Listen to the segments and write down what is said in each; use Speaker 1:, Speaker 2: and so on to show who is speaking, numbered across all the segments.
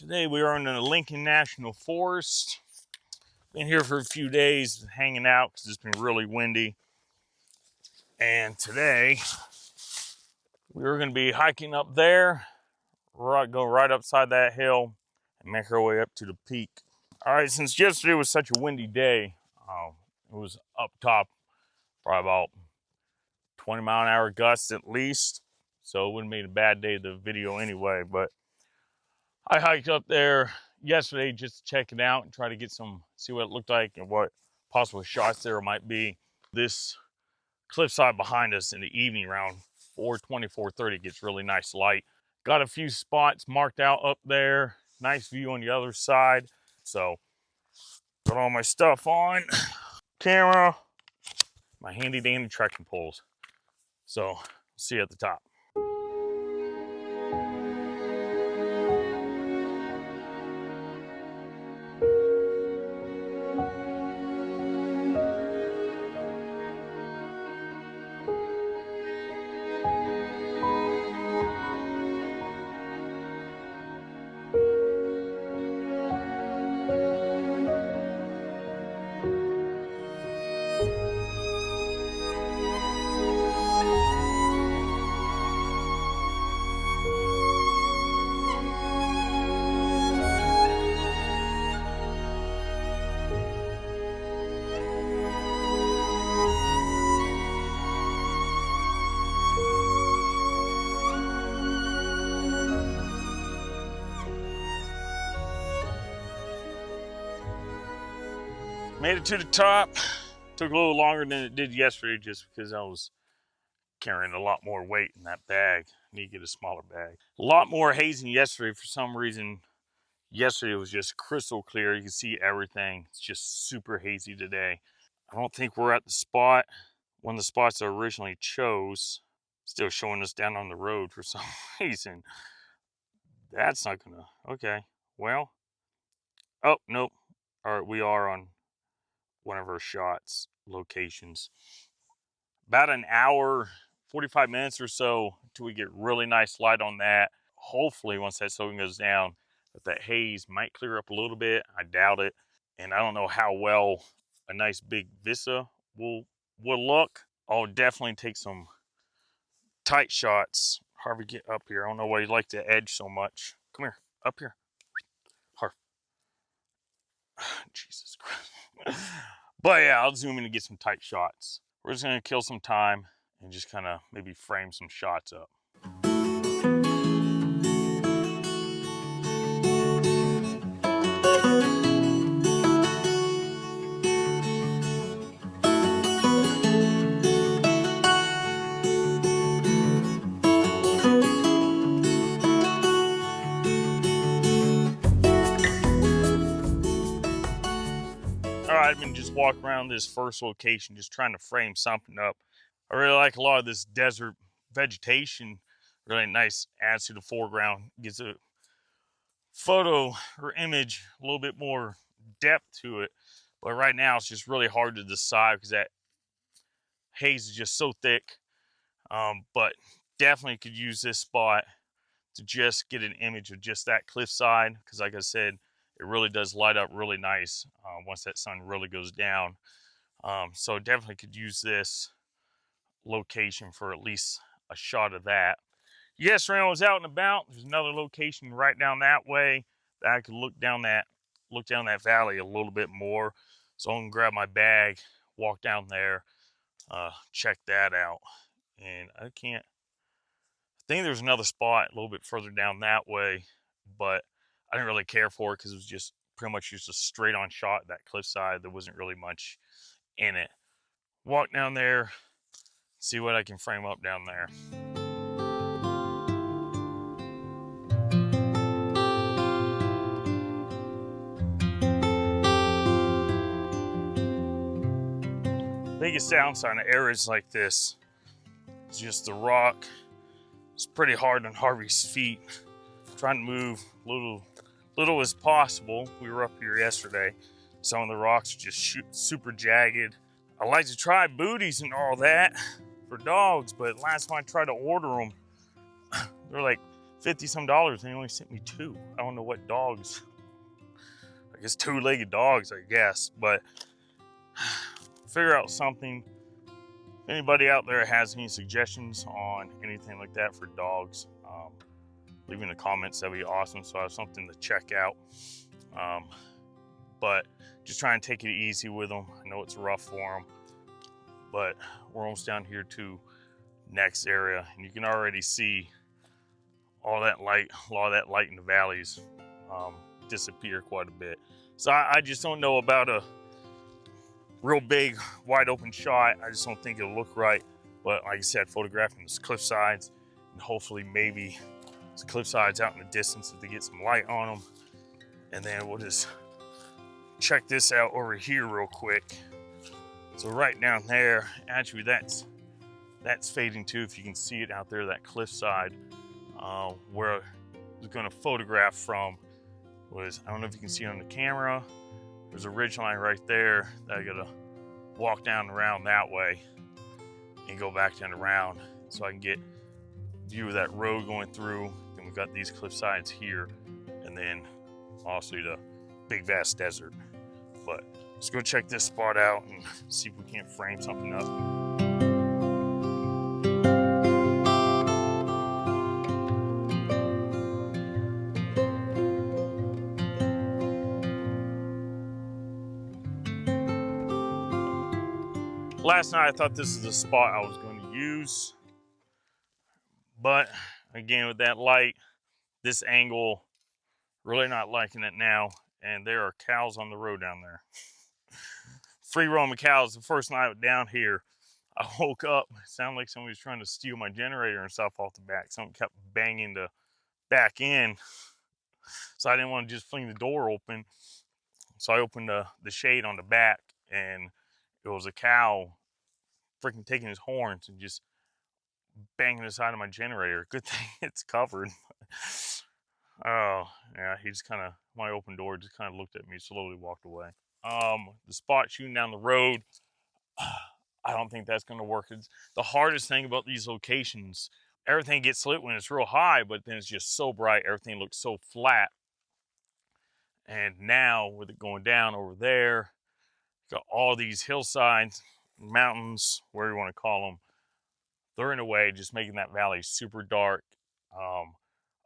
Speaker 1: Today we are in the Lincoln National Forest. Been here for a few days hanging out because it's been really windy. And today we're going to be hiking up there, go right upside that hill and make our way up to the peak. All right, since yesterday was such a windy day, it was up top probably about 20-mile-an-hour gusts at least. So it wouldn't have been a bad day to video anyway, but I hiked up there yesterday just to check it out and try to see what it looked like and what possible shots there might be. This cliffside behind us in the evening around 4:20, 4:30 gets really nice light. Got a few spots marked out up there. Nice view on the other side. So got all my stuff on, camera, my handy dandy trekking poles. So see you at the top. Made it to the top. Took a little longer than it did yesterday just because I was carrying a lot more weight in that bag. I need to get a smaller bag. A lot more hazing yesterday for some reason. Yesterday was just crystal clear. You can see everything. It's just super hazy today. I don't think we're at the spot. One of the spots I originally chose, still showing us down on the road for some reason. That's not gonna, okay. Well, oh, nope. All right, we are on one of our shots locations. About an hour, 45 minutes or so until we get really nice light on that. Hopefully once that soaking goes down, that haze might clear up a little bit. I doubt it. And I don't know how well a nice big vista will look. I'll definitely take some tight shots. Harvey, get up here. I don't know why you like to edge so much. Come here, up here. Harvey. Jesus Christ. But yeah, I'll zoom in and get some tight shots. We're just gonna kill some time and just kind of maybe frame some shots up. I've been just walking around this first location, just trying to frame something up. I really like a lot of this desert vegetation. Really nice, adds to the foreground, gives a photo or image a little bit more depth to it. But right now it's just really hard to decide because that haze is just so thick. But definitely could use this spot to just get an image of just that cliffside, because like I said, it really does light up really nice once that sun really goes down. So definitely could use this location for at least a shot of that. Yesterday I was out and about. There's another location right down that way that I could look down that valley a little bit more. So I can grab my bag, walk down there, check that out. And I think there's another spot a little bit further down that way, but I didn't really care for it because it was just pretty much just a straight on shot at that cliffside. There wasn't really much in it. Walk down there, see what I can frame up down there. Biggest downside of areas like this is just the rock. It's pretty hard on Harvey's feet. Trying to move little as possible. We were up here yesterday. Some of the rocks are just super jagged. I like to try booties and all that for dogs, but last time I tried to order them, they're like $50 some, and they only sent me 2. I don't know what dogs. I guess 2-legged dogs, I guess. But figure out something. If anybody out there has any suggestions on anything like that for dogs, leave in the comments. That'd be awesome. So I have something to check out. But just try and take it easy with them. I know it's rough for them, but we're almost down here to next area, and you can already see all that light, a lot of that light in the valleys disappear quite a bit. So I just don't know about a real big, wide open shot. I just don't think it'll look right. But like I said, photographing those cliff sides, and hopefully maybe some cliff sides out in the distance if they get some light on them. And then we'll just check this out over here real quick. So right down there, actually that's fading too. If you can see it out there, that cliffside, where I was going to photograph from was, I don't know if you can see it on the camera, there's a ridge line right there that I gotta walk down around that way and go back down around so I can get view of that road going through. Then we've got these cliff sides here, and then also the big vast desert. But let's go check this spot out and see if we can't frame something up. Last night I thought this is the spot I was going to use, but again with that light, this angle, really not liking it now. And there are cows on the road down there. Free roaming cows. The first night down here, I woke up, it sounded like somebody was trying to steal my generator and stuff off the back. Something kept banging the back end. So I didn't want to just fling the door open. So I opened the shade on the back, and it was a cow freaking taking his horns and just banging the side of my generator. Good thing it's covered. Oh, yeah, he just kind of, my open door just kind of looked at me, slowly walked away. The spot shooting down the road, I don't think that's going to work. It's the hardest thing about these locations. Everything gets lit when it's real high, but then it's just so bright. Everything looks so flat. And now with it going down over there, got all these hillsides, mountains, whatever you want to call them. They're in a way just making that valley super dark.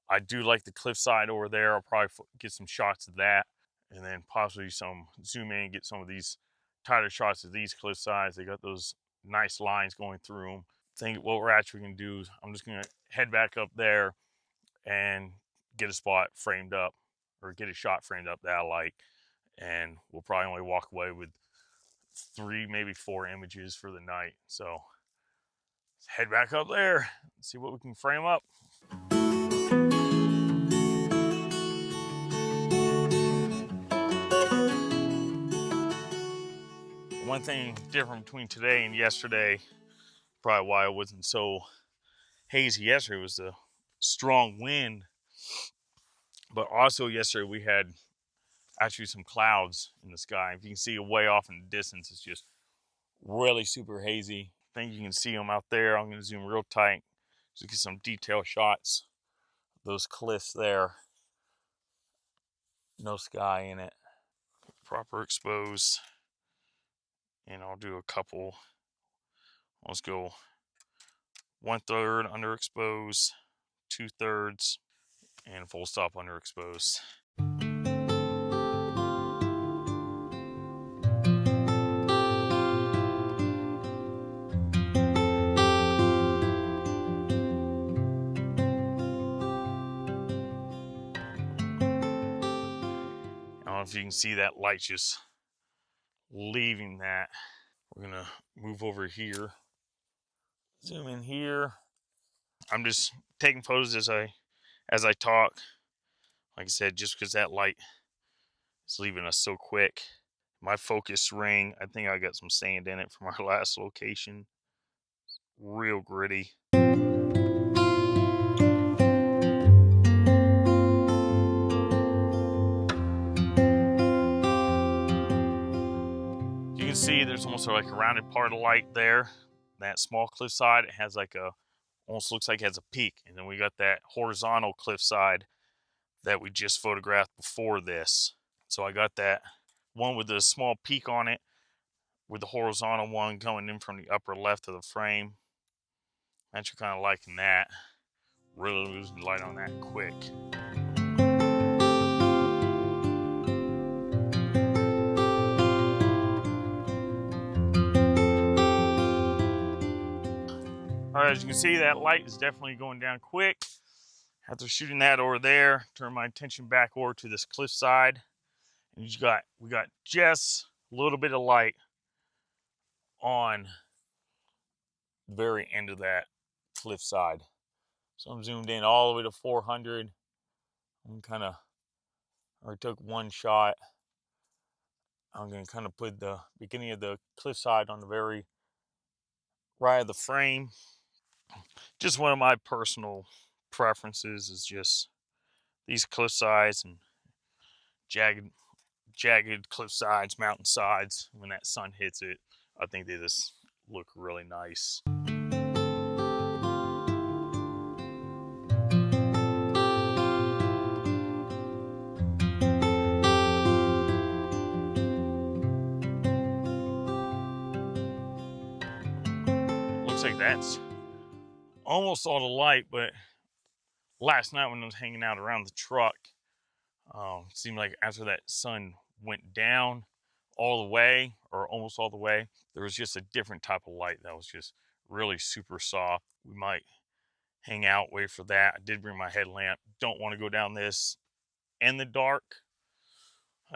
Speaker 1: I do like the cliffside over there. I'll probably get some shots of that, and then possibly some zoom in and get some of these tighter shots of these cliff sides. They got those nice lines going through them. I think what we're actually going to do is I'm just going to head back up there and get a spot framed up, or get a shot framed up that I like, and we'll probably only walk away with 3, maybe 4 images for the night. So let's head back up there and see what we can frame up. One thing different between today and yesterday, probably why it wasn't so hazy yesterday, was the strong wind. But also yesterday we had actually some clouds in the sky. If you can see way off in the distance, it's just really super hazy. I think you can see them out there. I'm going to zoom real tight to get some detailed shots of those cliffs there. No sky in it. Proper expose. And I'll do a couple. Let's go 1/3 underexposed, 2/3, and full stop underexposed. I don't know if you can see that light just leaving that. We're gonna move over here, zoom in here. I'm just taking photos as I talk. Like I said, just because that light is leaving us so quick. My focus ring, I think I got some sand in it from our last location. Real gritty. You can see there's almost like a rounded part of light there. That small cliffside, it has like a almost looks like it has a peak. And then we got that horizontal cliffside that we just photographed before this. So I got that one with the small peak on it, with the horizontal one coming in from the upper left of the frame. I'm actually kind of liking that. Really losing light on that quick. All right, as you can see, that light is definitely going down quick. After shooting that over there, turn my attention back over to this cliffside, and we got just a little bit of light on the very end of that cliffside. So I'm zoomed in all the way to 400. I'm I took one shot. I'm going to kind of put the beginning of the cliffside on the very right of the frame. Just one of my personal preferences is just these cliff sides and jagged cliff sides, mountain sides. When that sun hits it, I think they just look really nice. Looks like that's almost all the light, but last night when I was hanging out around the truck, it seemed like after that sun went down all the way, or almost all the way, there was just a different type of light that was just really super soft. We might hang out, wait for that. I did bring my headlamp. Don't want to go down this in the dark.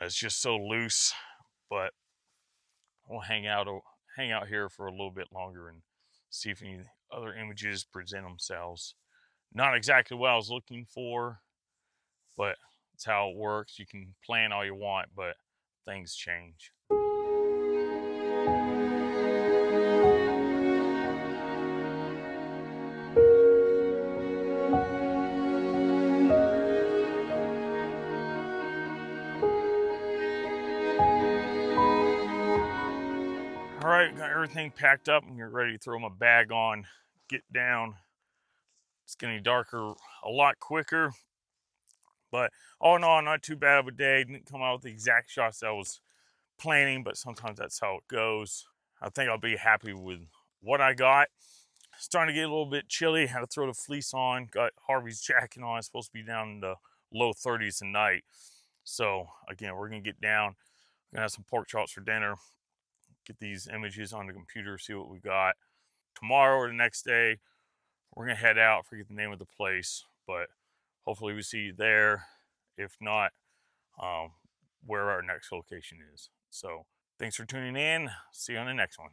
Speaker 1: It's just so loose, but we'll hang out here for a little bit longer and see if any other images present themselves. Not exactly what I was looking for, but it's how it works. You can plan all you want, but things change. All right, got everything packed up and get ready to throw my bag on, get down. It's getting darker a lot quicker, but all in all, not too bad of a day. Didn't come out with the exact shots I was planning, but sometimes that's how it goes. I think I'll be happy with what I got. It's starting to get a little bit chilly. Had to throw the fleece on. Got Harvey's jacket on. It's supposed to be down in the low 30s tonight. So again, we're gonna get down. We're gonna have some pork chops for dinner. Get these images on the computer, see what we got. Tomorrow or the next day, we're gonna head out. Forget the name of the place, but hopefully we see you there. If not, where our next location is. So thanks for tuning in. See you on the next one.